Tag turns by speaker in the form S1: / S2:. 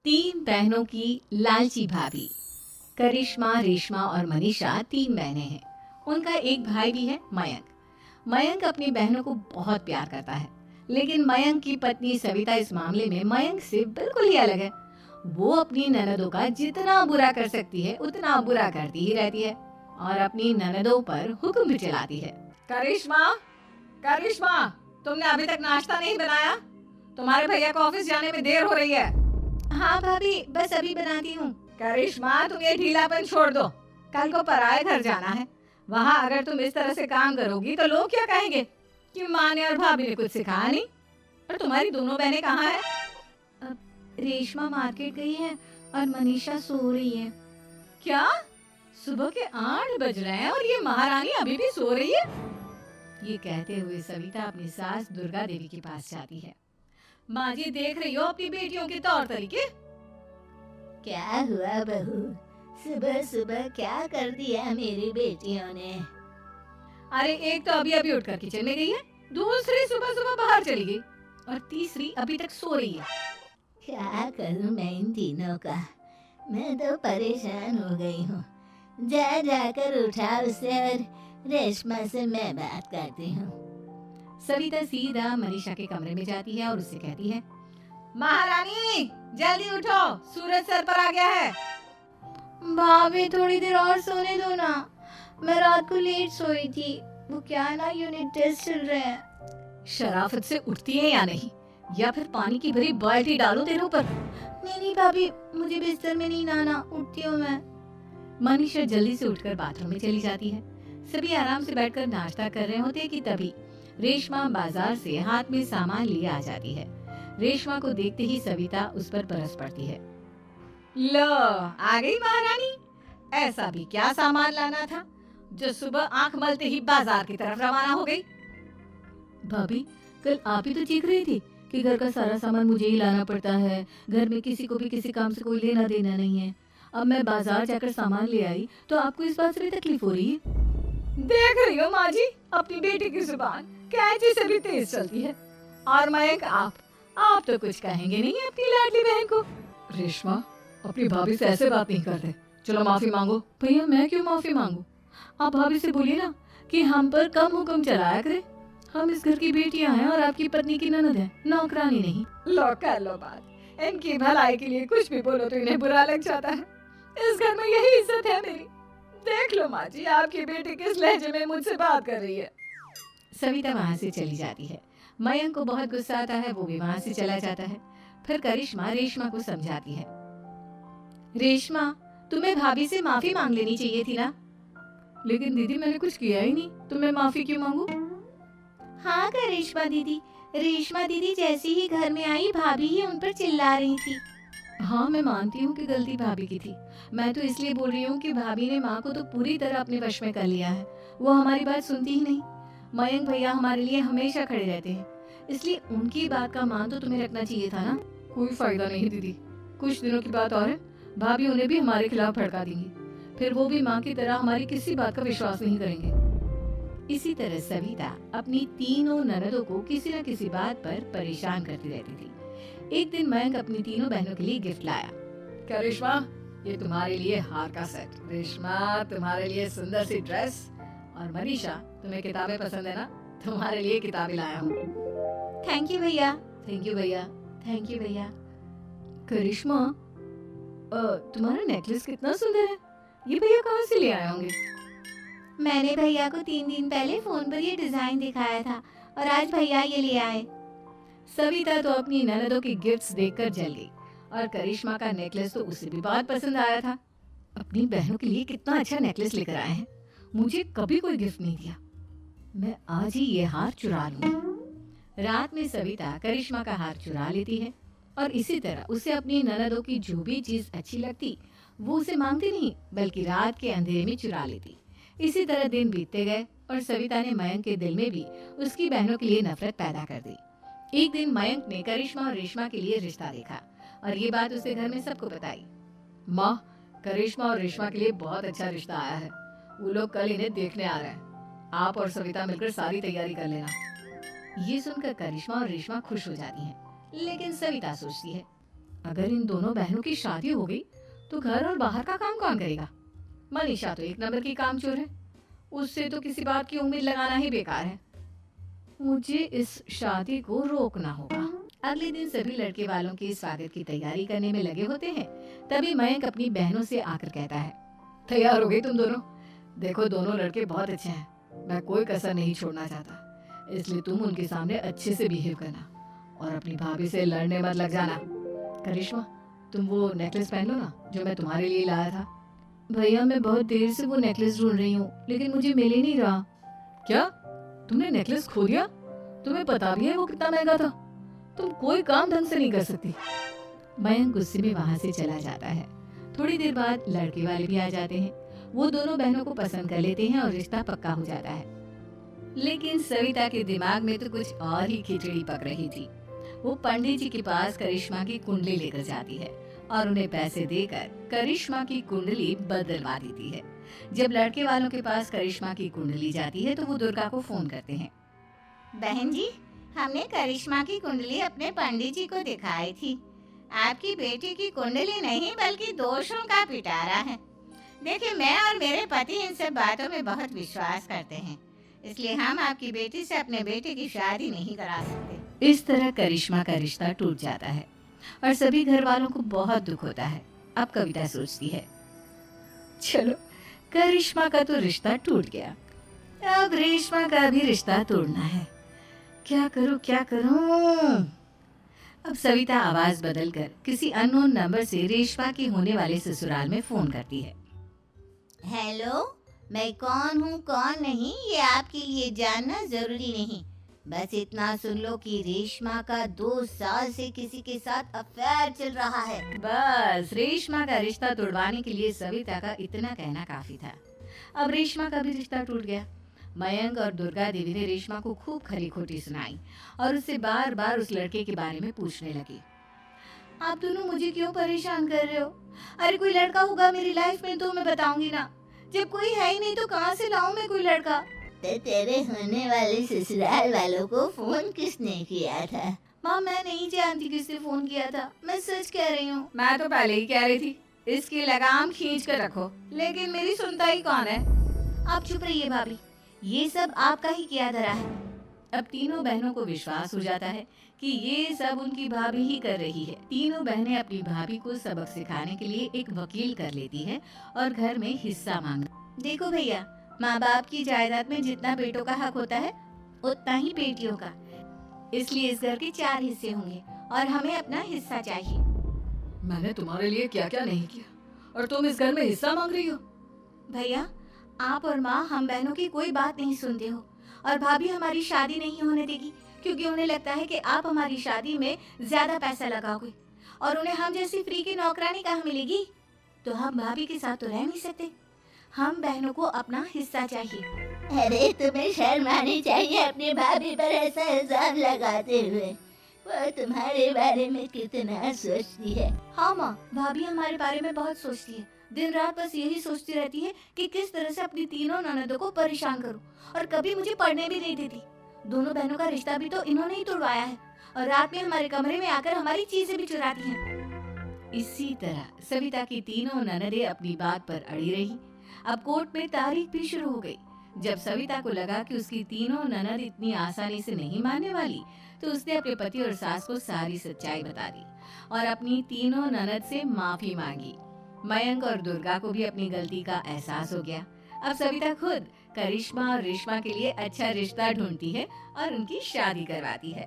S1: तीन बहनों की लालची भाभी। करिश्मा, रेशमा और मनीषा तीन बहनें हैं। उनका एक भाई भी है, मयंक। मयंक अपनी बहनों को बहुत प्यार करता है, लेकिन मयंक की पत्नी सविता इस मामले में मयंक से बिल्कुल ही अलग है। वो अपनी ननदों का जितना बुरा कर सकती है उतना बुरा करती ही रहती है और अपनी ननदों पर हुक्म भी चलाती है।
S2: करिश्मा, करिश्मा, तुमने अभी तक नाश्ता नहीं बनाया? तुम्हारे भैया को ऑफिस जाने में देर हो रही है।
S1: हाँ भाभी, बस अभी बनाती हूँ।
S2: करिश्मा, तुम ये ढीलापन छोड़ दो। कल को पराए घर जाना है। वहाँ अगर तुम इस तरह से काम करोगी तो लोग क्या कहेंगे कि माँ ने और भाभी ने कुछ सिखाया नहीं। और तुम्हारी दोनों बहनें कहाँ हैं?
S1: रेशमा मार्केट गई है और मनीषा सो रही है।
S2: क्या? सुबह के 8 बज रहे हैं और ये महारानी अभी भी सो रही है?
S1: ये कहते हुए सविता अपनी सास दुर्गा देवी के पास जाती है।
S2: माँ जी, देख रही हो अपनी बेटियों के तौर तरीके?
S3: क्या हुआ बहू, सुबह सुबह क्या कर दिया मेरी बेटियों ने?
S2: अरे एक तो अभी अभी उठकर किचन में गई है, दूसरी सुबह सुबह बाहर चली गई और तीसरी अभी तक सो रही है।
S3: क्या करूं मैं इन तीनों का? मैं तो परेशान हो गई हूँ। जा जाकर उठा उसे और रेशमा से मैं बात करती हूँ।
S1: सविता सीधा मनीषा के कमरे में जाती है और उससे कहती है,
S2: महारानी जल्दी उठो, सूरज सर पर आ गया है।
S4: भाभी थोड़ी देर और सोने दो ना, मैं रात को लेट सोई थी। वो क्या है ना, यूनिट टेस्ट चल रहे हैं।
S2: शराफत से उठती है या नहीं, या फिर पानी की भरी बाल्टी डालो तेरे ऊपर।
S4: नहीं भाभी, मुझे बिस्तर में नहीं नहाना, उठती हूँ मैं।
S1: मनीषा जल्दी से उठकर बाथरूम में चली जाती है। सभी आराम से बैठकर नाश्ता कर रहे होते कि तभी रेशमा बाजार से हाथ में सामान लिए आ जाती है। रेशमा को देखते ही सविता उस पर बरस पड़ती है।
S2: लो, आ गई महारानी। ऐसा भी क्या सामान लाना था जो सुबह आंख मलते ही बाजार की तरफ रवाना हो गई?
S1: भाभी, कल आप ही तो चीख रही थी कि घर का सारा सामान मुझे ही लाना पड़ता है, घर में किसी को भी किसी काम से कोई लेना देना नहीं है। अब मैं बाजार जाकर सामान ले आई तो आपको इस बात से भी तकलीफ हो रही है?
S2: देख रही हो माँ जी, अपनी बेटी की जुबान कैंची से भी तेज चलती है। और मयंक, आप तो कुछ कहेंगे नहीं अपनी लाडली बहन को। रेशमा, अपनी भाभी से ऐसे बात नहीं करते। चलो माफी मांगो।
S1: भैया, मैं क्यों माफी मांगू? आप भाभी से बोलिए ना कि हम पर कम हुक्म चलाया करे। हम इस घर की बेटियां हैं और आपकी पत्नी की ननद है, नौकरानी नहीं।
S2: लो कर लो बात। इनकी भलाई के लिए कुछ भी बोलो तो इन्हें बुरा लग जाता है। इस घर में यही इज्जत है मेरी। देख लो माँ जी, आपकी बेटी किस लहजे में मुझसे बात कर रही है।
S1: सविता वहाँ से चली जाती है। मयंक को बहुत गुस्सा आता है, वो भी वहाँ से चला जाता है। फिर करिश्मा रेशमा को समझाती है, रेशमा, तुम्हें भाभी से माफी मांग लेनी चाहिए थी ना। लेकिन दीदी, मैंने कुछ किया ही नहीं, तो मैं माफी क्यों मांगू?
S4: हाँ करिश्मा दीदी, रेशमा दीदी जैसे ही घर में आई भाभी ही उन पर चिल्ला रही थी।
S1: हाँ, मैं मानती हूँ कि गलती भाभी की थी। मैं तो इसलिए बोल रही हूँ कि भाभी ने माँ को तो पूरी तरह अपने वश में कर लिया है। वो हमारी बात सुनती ही नहीं। मयंक भैया हमारे लिए हमेशा खड़े रहते हैं, इसलिए उनकी बात का मान तो तुम्हें रखना चाहिए था ना। कोई फायदा नहीं दीदी, कुछ दिनों की बात और है, भाभी उन्हें भी हमारे खिलाफ भड़का देंगी। फिर वो भी माँ की तरह हमारी किसी बात का विश्वास नहीं करेंगे। इसी तरह सविता अपनी तीनों ननदों को किसी न किसी बात पर परेशान करती रहती थी। एक दिन मयंक अपनी तीनों बहनों के लिए गिफ्ट लाया।
S2: क्या रेशमा, ये तुम्हारे लिए हार का सेट। रेशमा, तुम्हारे लिए सुंदर सी ड्रेस। और मनीषा, तुम्हें किताबें पसंद है ना, तुम्हारे लिए किताबें लाया हूँ।
S4: थैंक यू भैया।
S1: थैंक यू भैया। थैंक यू भैया। करिश्मा, तुम्हारा नेकलेस कितना सुंदर है, ये भैया कहाँ से ले आए होंगे?
S4: मैंने भैया को 3 दिन पहले फोन पर ये डिजाइन दिखाया था और आज भैया ये ले आए।
S1: सविता तो अपनी ननदों के गिफ्ट्स देखकर जल गई और करिश्मा का नेकलेस तो उसे भी बहुत पसंद आया था। अपनी बहनों के लिए कितना अच्छा नेकलेस लेकर आए हैं, मुझे कभी कोई गिफ्ट नहीं दिया। मैं आज ही ये हार चुरा लूंगी। रात में सविता करिश्मा का हार चुरा लेती है और इसी तरह उसे अपनी ननदों की जो भी चीज अच्छी लगती वो उसे मांगती नहीं, बल्कि रात के अंधेरे में चुरा लेती। इसी तरह दिन बीतते गए और सविता ने मयंक के दिल में भी उसकी बहनों के लिए नफरत पैदा कर दी। एक दिन मयंक ने करिश्मा और रेशमा के लिए रिश्ता देखा और ये बात उसके घर में सबको बताई।
S2: माँ, करिश्मा और रेशमा के लिए बहुत अच्छा रिश्ता आया है। वो लोग कल इन्हें देखने आ रहे हैं। आप और सविता मिलकर सारी तैयारी कर लेना।
S1: ये सुनकर करिश्मा और रेशमा खुश हो जाती हैं, लेकिन सविता सोचती है, अगर इन दोनों बहनों की शादी हो गई तो घर और बाहर का काम कौन करेगा? मनीषा तो एक नंबर की कामचोर है, उससे तो किसी बात की उम्मीद लगाना ही बेकार है। मुझे इस शादी को रोकना होगा। अगले दिन सभी लड़के वालों के स्वागत की तैयारी करने में लगे होते हैं। तभी मयंक अपनी बहनों से आकर कहता है, तैयार हो गई तुम दोनों? देखो दोनों लड़के बहुत अच्छे हैं, मैं कोई कसर नहीं छोड़ना चाहता, इसलिए तुम उनके सामने अच्छे से बिहेव करना और अपनी भाभी से लड़ने मत लग जाना। करिश्मा, तुम वो नेकलेस पहन लो ना जो मैं तुम्हारे लिए लाया था। भैया मैं बहुत देर से वो नेकलेस ढूंढ रही हूँ, लेकिन मुझे मिल ही नहीं रहा। क्या तुमने नेकलेस खो दिया? तुम्हें पता भी है वो कितना महंगा था? तुम कोई काम ढंग से नहीं कर सकती। मयंक गुस्से में वहां से चला जाता है। थोड़ी देर बाद लड़के वाले भी आ जाते हैं। वो दोनों बहनों को पसंद कर लेते हैं और रिश्ता पक्का हो जाता है। लेकिन सविता के दिमाग में तो कुछ और ही खिचड़ी पक रही थी। वो पंडित जी के पास करिश्मा की कुंडली लेकर जाती है और उन्हें पैसे देकर करिश्मा की कुंडली बदलवा देती है। जब लड़के वालों के पास करिश्मा की कुंडली जाती है तो वो दुर्गा को फोन करते हैं।
S3: बहन जी, हमने करिश्मा की कुंडली अपने पंडित जी को दिखाई थी। आपकी बेटी की कुंडली नहीं बल्कि दोषों का पिटारा है। देखिए, मैं और मेरे पति इन सब बातों में बहुत विश्वास करते हैं, इसलिए हम आपकी बेटी से अपने बेटे की शादी नहीं करा सकते।
S1: इस तरह करिश्मा का रिश्ता टूट जाता है और सभी घर वालों को बहुत दुख होता है। अब कविता सोचती है, चलो करिश्मा का तो रिश्ता टूट गया, अब रेशमा का भी रिश्ता तोड़ना है। क्या करूं क्या करूं? अब सविता आवाज बदलकर किसी अननोन नंबर से रेशमा के होने वाले ससुराल में फोन करती है।
S3: हेलो, मैं कौन हूँ कौन नहीं ये आपके लिए जानना जरूरी नहीं। बस इतना सुन लो कि रेशमा का 2 साल से किसी के साथ अफेयर चल रहा है।
S1: बस रेशमा का रिश्ता तोड़वाने के लिए सविता का इतना कहना काफी था। अब रेशमा का भी रिश्ता टूट गया। मयंक और दुर्गा देवी ने रेशमा को खूब खरी खोटी सुनाई और उससे बार बार उस लड़के के बारे में पूछने लगी। आप दोनों मुझे क्यों परेशान कर रहे हो? अरे कोई लड़का होगा मेरी लाइफ में तो मैं बताऊंगी ना, जब कोई है ही नहीं तो कहाँ से लाऊं मैं कोई लड़का?
S3: तो तेरे होने वाले ससुराल वालों को फोन किसने किया था?
S1: माँ मैं नहीं जानती किसने फोन किया था, मैं सच कह रही हूँ। मैं तो पहले ही कह रही थी इसकी लगाम खींच कर रखो, लेकिन मेरी सुनता ही कौन है। आप चुप रहिए भाभी, ये सब आपका ही किया धरा है। अब तीनों बहनों को विश्वास हो जाता है कि ये सब उनकी भाभी ही कर रही है। तीनों बहनें अपनी भाभी को सबक सिखाने के लिए एक वकील कर लेती है और घर में हिस्सा मांग। देखो भैया, माँ बाप की जायदाद में जितना बेटों का हक होता है उतना ही बेटियों का, इसलिए इस घर के 4 हिस्से होंगे और हमें अपना हिस्सा चाहिए। मैंने तुम्हारे लिए क्या क्या नहीं किया और तुम इस घर में हिस्सा मांग रही हो? भैया, आप और माँ हम बहनों की कोई बात नहीं सुनते हो और भाभी हमारी शादी नहीं होने देगी क्योंकि उन्हें लगता है कि आप हमारी शादी में ज्यादा पैसा लगाओगे और उन्हें हम जैसी फ्री की नौकरानी कहाँ मिलेगी। तो हम भाभी के साथ तो रह नहीं सकते, हम बहनों को अपना हिस्सा चाहिए।
S3: अरे तुम्हें शर्म आनी चाहिए अपनी भाभी पर ऐसा इल्जाम लगाते हुए। वो तुम्हारे बारे में कितना सोचती है।
S1: हाँ माँ, भाभी हमारे बारे में बहुत सोचती है, दिन रात बस यही सोचती रहती है कि किस तरह से अपनी तीनों ननदों को परेशान करूं और कभी मुझे पढ़ने भी नहीं देती। दोनों बहनों का रिश्ता भी तो इन्होंने ही तोड़वाया है और रात में हमारे कमरे में आकर हमारी चीजें भी चुराती हैं। इसी तरह सविता की तीनों ननदें अपनी बात पर अड़ी रही। अब कोर्ट में तारीख भी शुरू हो गई। जब सविता को लगा कि उसकी तीनों ननद इतनी आसानी से नहीं मानने वाली, तो उसने अपने पति और सास को सारी सच्चाई बता दी और अपनी तीनों ननद से माफी मांगी। मयंक और दुर्गा को भी अपनी गलती का एहसास हो गया। अब सविता खुद करिश्मा और रेशमा के लिए अच्छा रिश्ता ढूंढती है और उनकी शादी करवाती है।